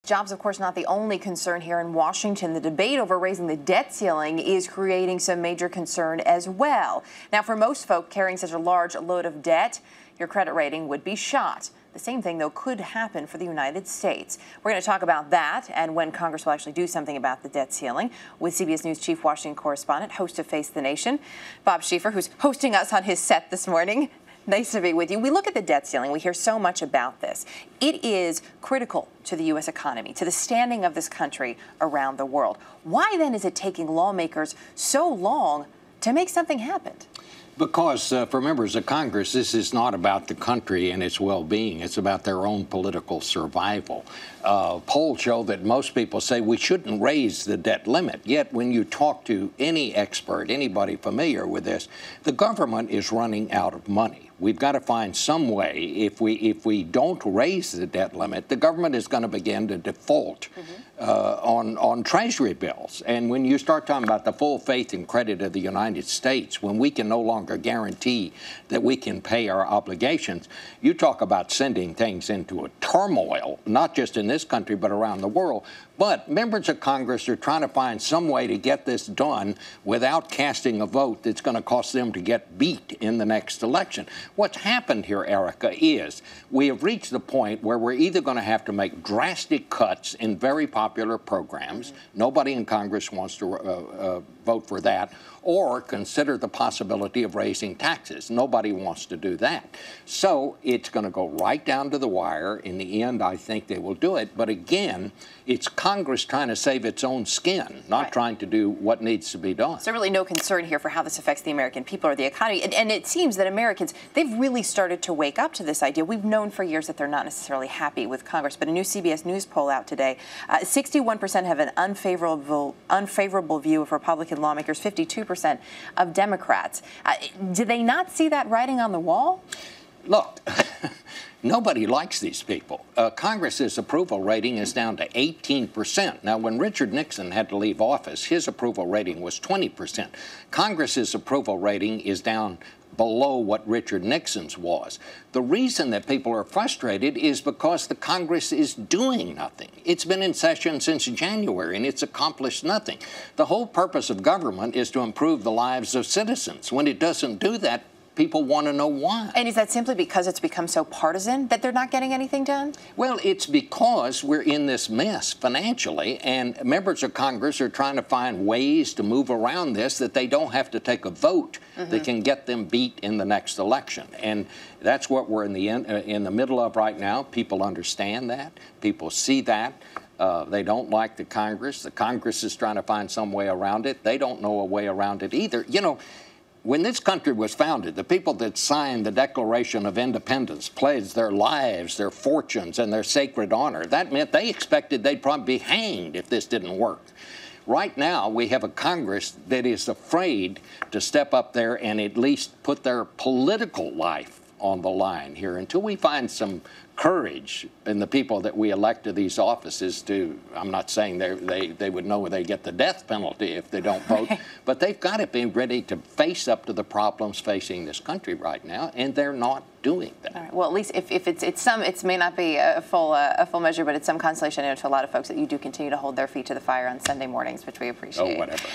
Jobs, of course, not the only concern here in Washington. The debate over raising the debt ceiling is creating some major concern as well. Now, for most folk carrying such a large load of debt, your credit rating would be shot. The same thing, though, could happen for the United States. We're going to talk about that and when Congress will actually do something about the debt ceiling with CBS News Chief Washington correspondent, host of Face the Nation, Bob Schieffer, who's hosting us on his set this morning. Nice to be with you. We look at the debt ceiling. We hear so much about this. It is critical to the U.S. economy, to the standing of this country around the world. Why then is it taking lawmakers so long to make something happen? Because for members of Congress, this is not about the country and its well-being. It's about their own political survival. Polls show that most people say we shouldn't raise the debt limit. Yet when you talk to any expert, anybody familiar with this, the government is running out of money. We've got to find some way. If we don't raise the debt limit, the government is going to begin to default on Treasury bills. And when you start talking about the full faith and credit of the United States, when we can no longer guarantee that we can pay our obligations, you talk about sending things into a turmoil, not just in this country, but around the world. But members of Congress are trying to find some way to get this done without casting a vote that's going to cost them to get beat in the next election. What's happened here, Erica, is we have reached the point where we're either going to have to make drastic cuts in very popular programs. Nobody in Congress wants to vote for that, or consider the possibility of raising taxes. Nobody wants to do that. So it's going to go right down to the wire. In the end, I think they will do it. But again, it's Congress trying to save its own skin, not trying to do what needs to be done. So really no concern here for how this affects the American people or the economy. And it seems that Americans, they've really started to wake up to this idea. We've known for years that they're not necessarily happy with Congress. But a new CBS News poll out today, 61% have an unfavorable view of Republican lawmakers, 52% of Democrats. Do they not see that writing on the wall? Look, nobody likes these people. Congress's approval rating is down to 18%. Now, when Richard Nixon had to leave office, his approval rating was 20%. Congress's approval rating is down below what Richard Nixon's was. The reason that people are frustrated is because the Congress is doing nothing. It's been in session since January, and it's accomplished nothing. The whole purpose of government is to improve the lives of citizens. When it doesn't do that, people want to know why. And is that simply because it's become so partisan that they're not getting anything done? Well, it's because we're in this mess financially, and members of Congress are trying to find ways to move around this that they don't have to take a vote that can get them beat in the next election. And that's what we're in the middle of right now. People understand that. People see that. They don't like the Congress. The Congress is trying to find some way around it. They don't know a way around it either. You know, when this country was founded, the people that signed the Declaration of Independence pledged their lives, their fortunes, and their sacred honor. That meant they expected they'd probably be hanged if this didn't work. Right now, we have a Congress that is afraid to step up there and at least put their political life on the line here until we find some courage in the people that we elect to these offices to, I'm not saying they would know they get the death penalty if they don't vote, but they've got to be ready to face up to the problems facing this country right now, and they're not doing that. All right. Well, at least if it may not be a full measure, but it's some consolation to a lot of folks that you do continue to hold their feet to the fire on Sunday mornings, which we appreciate. Oh, whatever.